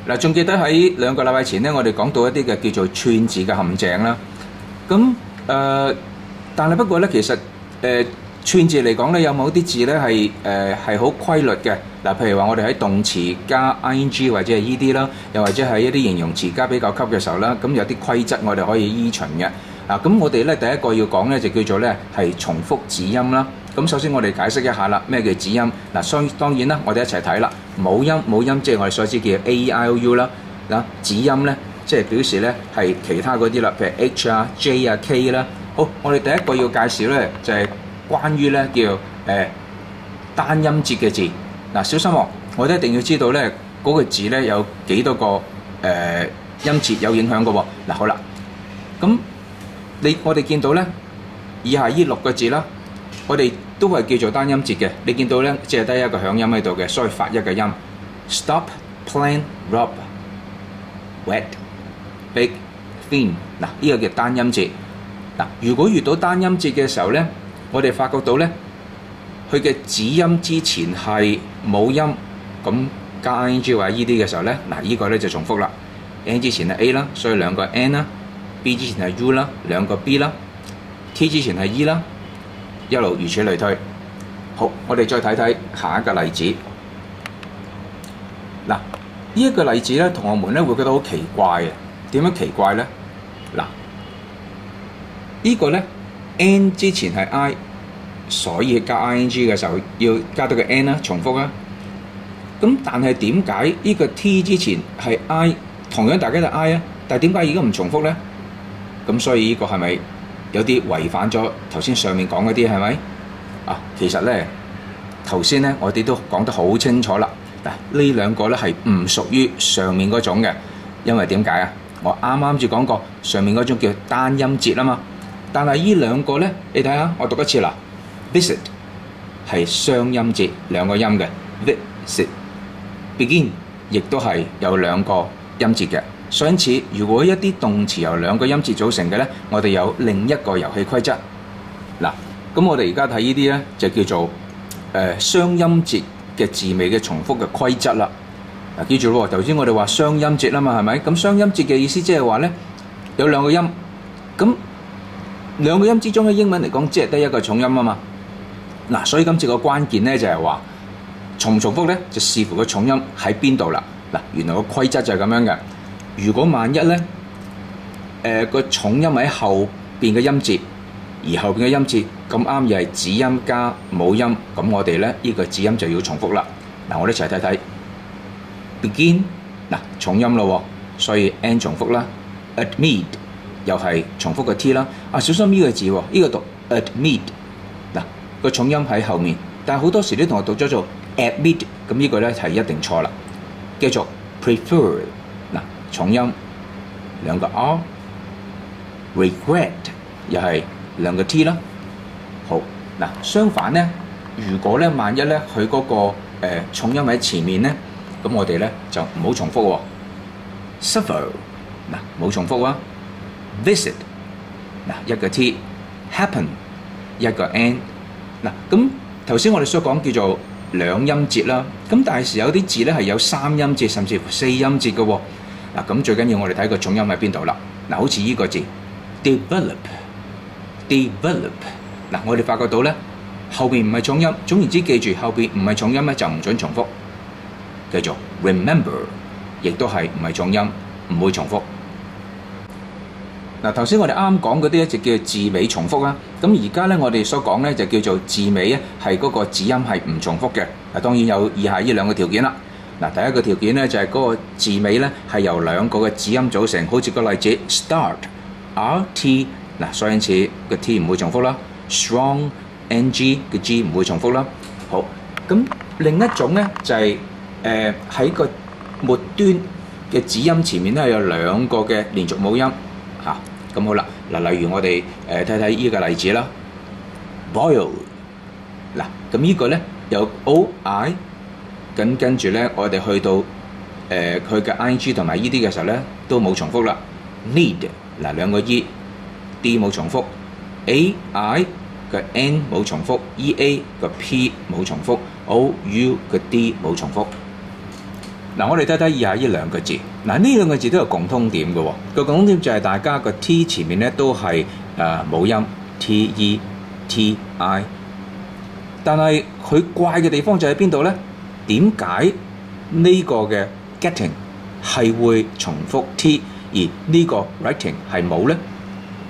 嗱，仲記得喺2個禮拜前咧，我哋講到一啲嘅叫做串字嘅陷阱啦。咁但係不過咧，其實串字嚟講咧，有某啲字咧係好規律嘅。嗱，譬如話我哋喺動詞加 ing 或者係 ed 啦，又或者係一啲形容詞加比較級嘅時候啦，咁有啲規則我哋可以依循嘅。咁我哋咧第一個要講咧就叫做咧係重複子音啦。咁首先我哋解釋一下啦，咩叫子音？當然啦，我哋一齊睇啦。母音即係我哋所知叫 A、I、O、U 啦。子音咧即係表示咧係其他嗰啲啦，譬如 H 啊、J 啊、K 啦。好，我哋第一個要介紹咧就係關於咧叫單音節嘅字。小心喎，我哋一定要知道咧嗰個字咧有幾多個音節有影響嘅喎。好啦，咁我哋見到咧以下呢6個字啦，我哋都係叫做單音節嘅。你見到咧只係得一個響音喺度嘅，所以發一個音。Stop, plan, rub, wet, big, thin。呢個叫單音節。如果遇到單音節嘅時候咧，我哋發覺到咧佢嘅子音之前係母音，咁加 ing 或者 ed 嘅時候咧，呢個咧就重複啦。N 之前係 A 啦，所以2個 N 啦。B 之前係 U 啦，2個 B 啦。T 之前係 E 啦，一路如此類推。好，我哋再睇睇下一個例子。呢一個例子咧，同學們咧會覺得好奇怪嘅。點樣奇怪咧？呢個咧 N 之前係 I， 所以加 ing 嘅時候要加到個 N 啦，重複啦。咁但係點解呢個 T 之前係 I， 同樣大家就 I 啊，但係點解而家唔重複咧？咁所以呢個係咪有啲違反咗頭先上面講嗰啲係咪？其實咧頭先咧我哋都講得好清楚啦。呢2個咧係唔屬於上面嗰種嘅，因為點解啊？我啱啱先講過上面嗰種叫單音節啊嘛。但係呢2個咧，你睇下，我讀一次啦。Visit 係雙音節，2個音嘅 visit。Begin 亦都係有2個音節嘅。所以因此，如果一啲動詞由2個音節組成嘅咧，我哋有另一個遊戲規則。咁我哋而家睇呢啲咧，就叫做雙音節嘅字尾嘅重複嘅規則啦。記住咯，頭先我哋話雙音節啊嘛，係咪？咁雙音節嘅意思即係話咧有2個音，咁2個音之中嘅英文嚟講，只係得一個重音啊嘛。所以今次個關鍵咧就係話重唔重複咧，就視乎個重音喺邊度啦。原來個規則就係咁樣嘅。如果萬一咧個重音喺後邊嘅音節，而後邊嘅音節咁啱又係子音加母音，咁我哋咧呢個子音就要重複啦。我哋一齊睇睇 begin 重音咯，所以 N 重複啦。Admit 又係重複個 T 啦。小心呢個字喎，呢個讀 admit 個重音喺後面，但係好多時啲同學讀咗做 admit， 咁呢個咧係一定錯啦。繼續 prefer 重音2個 R，regret 又係2個 T 啦。好相反咧，如果咧萬一咧佢嗰個重音喺前面咧，咁我哋咧就唔好重複喎。Suffer 冇重複啊。Visit 1個 T，happen 1個 N。咁頭先我哋所講叫做2音節啦。咁但係有啲字咧係有3音節甚至乎4音節嘅喎。咁最緊要我哋睇個重音喺邊度啦。好似呢個字 develop，我哋發覺到咧後邊唔係重音，總言之記住後邊唔係重音咧就唔準重複。繼續 remember， 亦都係唔係重音，唔會重複。頭先我哋啱講嗰啲咧就叫字尾重複啦。咁而家咧我哋所講咧就叫做字尾咧係嗰個子音係唔重複嘅。當然有以下呢2個條件啦。第一個條件咧就係嗰個字尾咧係由2個嘅子音組成，好似個例子 start，R-T， 所以因此個 T 唔會重複啦。strong，N-G 嘅 G 唔會重複啦。好，咁另一種咧就係喺個末端嘅子音前面咧有2個嘅連續母音嚇。咁好啦，例如我哋睇睇呢個例子啦 ，boil， 咁呢個咧有 O-I， 跟住咧我哋去到佢嘅 ing 同埋 ed 嘅時候咧都冇重複啦。need 2個 E，D 冇重複 ，A-I 嘅 N 冇重複 ，E-A 嘅 P 冇重複 ，O-U 嘅 D 冇重複。嗱，我哋睇睇以下呢兩個字。嗱，呢兩個字都有共通點嘅喎。個共通點就係大家個 T 前面咧都係母音 T-E-T-I。但係佢怪嘅地方就喺邊度咧？點解呢個嘅 getting 係會重複 T， 而呢個 writing 係冇咧？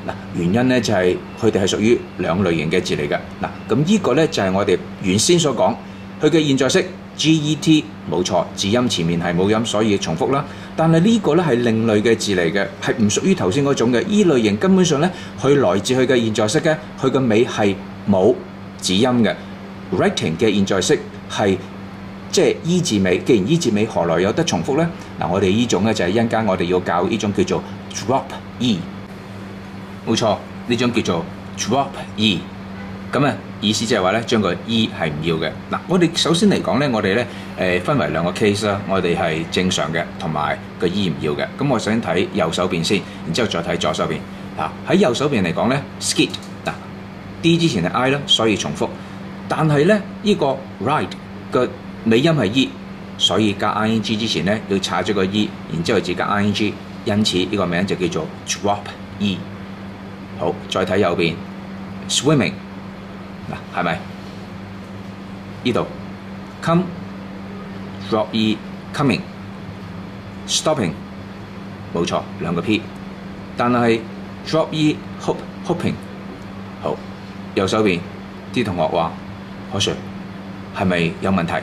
嗱，原因咧就係佢哋係屬於兩類型嘅字嚟嘅。嗱，咁呢個咧就係我哋原先所講，佢嘅現在式 get 冇錯，字音前面係冇音，所以重複啦。但係呢個咧係另類嘅字嚟嘅，係唔屬於頭先嗰種嘅。依類型根本上咧，佢來自佢嘅現在式咧，佢嘅尾係冇字音嘅。writing 嘅現在式係即係 E 字尾，既然 E 字尾何來有得重複咧？嗱，我哋呢種咧就係一陣間我哋要教呢種叫做 drop E。冇錯，呢種叫做 drop E， 咁啊意思即係話咧，將個 E 係唔要嘅。嗱，我哋首先嚟講咧，我哋咧分為兩個 case 啦，我哋係正常嘅同埋個 E 唔要嘅。咁我首先睇右手邊先，然之後再睇左手邊。嗱，喺右手邊嚟講咧 skid 嗱 D 之前係 I 啦，所以重複。但係咧呢個 ride 嘅尾音係 E， 所以加 ing 之前咧要踩咗個 E， 然之後至加 ing， 因此呢個名就叫做 drop E。好，再睇右邊 swimming 嗱，係咪呢度 come drop E coming stopping 冇錯，兩個 P， 但係 drop E hoping。好，右手邊啲同學話何 Sir 係咪有問題？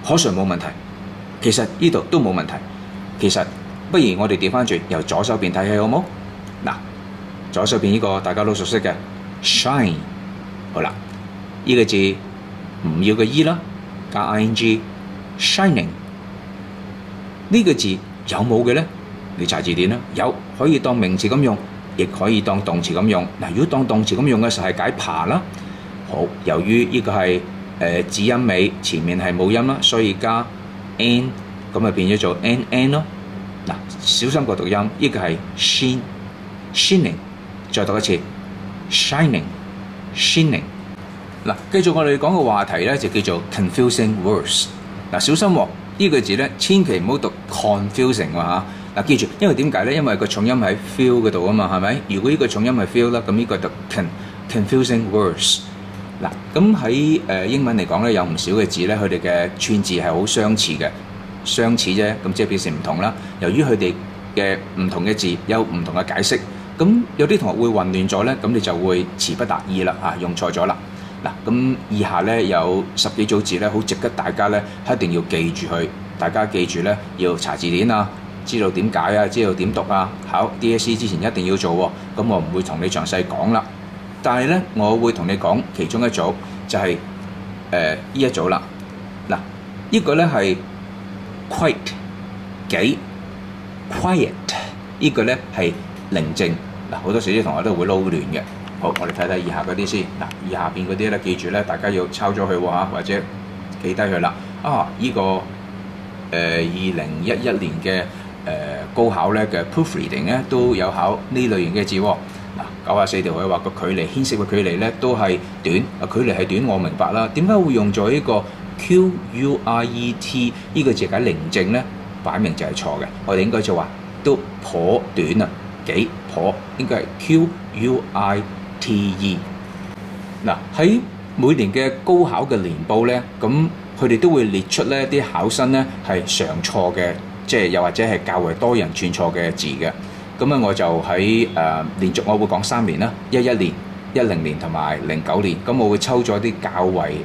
何 Sir 冇問題，其實呢度都冇問題。其實不如我哋調翻轉，由左手邊睇起好冇？嗱，左手邊呢個大家都熟悉嘅 shine， 好啦，呢個字唔要個 E 啦，加 ing shining。呢個字有冇嘅咧？你查字典啦，有，可以當名詞咁用，亦可以當動詞咁用。嗱，如果當動詞咁用嘅時候係解爬啦。好，由於呢個係子音尾，前面係冇音啦，所以加 n， 咁咪變咗做 nn 咯。嗱，小心個讀音，呢個係 shining，再讀一次 shining。嗱，繼續我哋講嘅話題咧，就叫做 confusing words。嗱，小心喎，呢個字咧，千祈唔好讀 confusing 喎嚇。嗱，記住，因為點解咧？因為個重音喺 feel 嗰度啊嘛，係咪？如果呢個重音係 feel 啦，咁呢個讀 confusing words。嗱，咁喺英文嚟講咧，有唔少嘅字咧，佢哋嘅串字係好相似嘅，相似啫，咁即係表示唔同啦。由於佢哋嘅唔同嘅字有唔同嘅解釋，咁有啲同學會混亂咗咧，咁你就會詞不達意啦，用錯咗啦。嗱，咁以下咧有10幾組字咧，好值得大家咧一定要記住佢。大家記住咧，要查字典啊，知道點解啊，知道點讀啊。考 DSE 之前一定要做喎。咁我唔會同你詳細講啦。但係咧，我會同你講其中一組就係呢一組啦。嗱，呢個咧係 quite 幾 quiet， 呢個咧係寧靜。嗱，好多時啲同學都會撈亂嘅。好，我哋睇睇以下嗰啲先。嗱，以下邊嗰啲咧，記住咧，大家要抄咗佢喎，或者記低佢啦。呢個2011年嘅高考咧嘅 proofreading 咧都有考呢類型嘅字喎。嗱，94條佢話個距離牽涉嘅距離咧都係短，距離係短我明白啦。點解會用咗呢個 quiet 呢個字解寧靜咧？擺明就係錯嘅。我哋應該就話都頗短啊，幾頗應該係 quite。嗱，喺每年嘅高考嘅年報咧，咁佢哋都會列出咧啲考生咧係常錯嘅，即係又或者係較為多人串錯嘅字嘅。咁我就喺連續我會講3年啦，11年、10年同埋09年。咁我會抽咗啲較為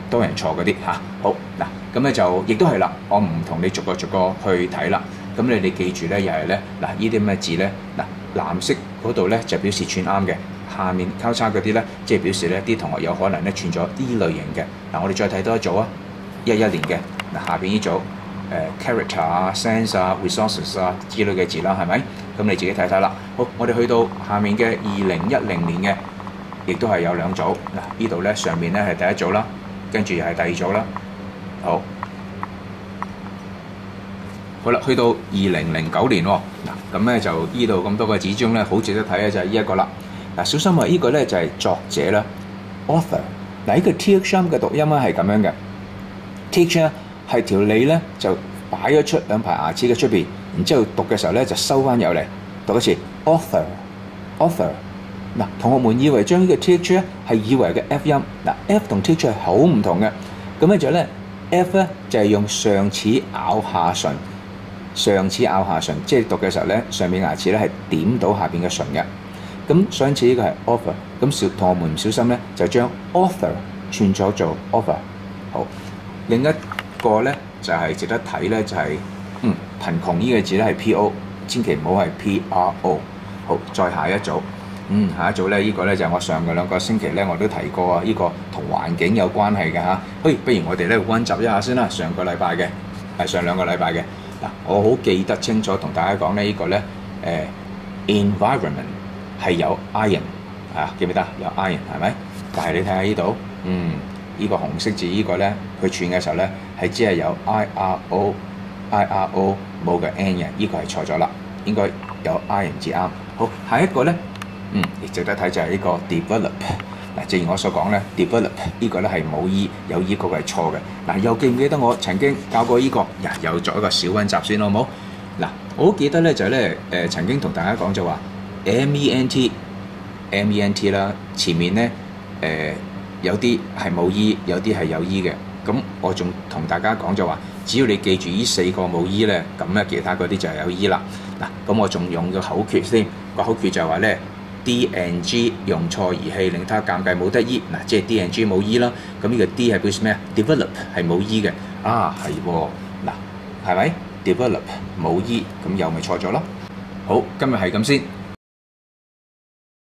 多人錯嗰啲嚇。好嗱，咁咧就亦都係啦，我唔同你逐個逐個去睇啦。咁你記住咧，又係咧嗱，呢啲咩字咧嗱，藍色嗰度咧就表示串啱嘅，下面交叉嗰啲咧即係表示咧啲同學有可能咧串咗呢類型嘅。嗱，我哋再睇多一組啊，11年嘅嗱，下邊呢組character 啊、sense 啊、resources 啊之類嘅字啦，係咪？咁你自己睇睇啦。好，我哋去到下面嘅2010年嘅，亦都係有2組。嗱，呢度咧上面咧係第一組啦，跟住又係第2組啦。好，好啦，去到2009年喎。嗱，咁咧就呢度咁多個字中咧，好值得睇嘅就係呢一個啦。嗱，小心啊！呢個咧就係作者啦 ，author。嗱，呢個 th 嘅讀音咧係咁樣嘅 ，th 係條脷咧就擺咗出兩排牙齒嘅出邊，然之後讀嘅時候咧就收翻入嚟，讀一次 author。嗱，同學們以為將呢個 th 咧係以為嘅 f 音，嗱 f 同 th 係好唔同嘅。咁咧就咧 f 咧就係用上齒咬下唇，上齒咬下唇，即係讀嘅時候咧上面牙齒咧係點到下邊嘅唇嘅。咁相似呢個係 author，咁同學們唔小心咧就將 author 串咗做 offer。好，另一個咧就係值得睇咧就係貧窮呢個字咧係 po， 千祈唔好係 pro。好，再下一組。下一組咧，呢個咧就係我上個兩個星期咧我都提過啊，呢個同環境有關係嘅嚇。不如我哋咧溫習一下先啦。上個禮拜嘅上兩個禮拜嘅嗱，我好記得清楚同大家講咧，呢個咧environment 係有 iron 記唔記得有 iron 係咪？但係你睇下呢度，呢個紅色字呢個咧，佢串嘅時候咧係只係有 iro 冇嘅 n 嘅，呢個係錯咗啦，應該有 iron 字啱。好，下一個咧。亦值得睇就係呢個 develop。嗱，正如我所講咧 ，develop 呢個咧係冇 e， 有 e 嗰個係錯嘅。嗱，又記唔記得我曾經教過呢個？又做一個小溫習先好唔好？嗱，我好記得咧就係咧曾經同大家講就話 ment 啦，前面咧有啲係冇 e， 有啲係有 e 嘅。咁我仲同大家講就話，只要你記住呢4個冇 e 咧，咁咧其他嗰啲就係有 e 啦。嗱，咁我仲用個口訣先，個口訣就係話咧。D and G 用錯儀器令他尷尬冇得 E， 嗱即係 D and G 冇 E 啦，咁呢個 D 係表示咩啊 ？Develop 係冇 E 嘅，係喎，嗱係咪 ？Develop 冇 E， 咁又咪錯咗咯？好，今日係咁先。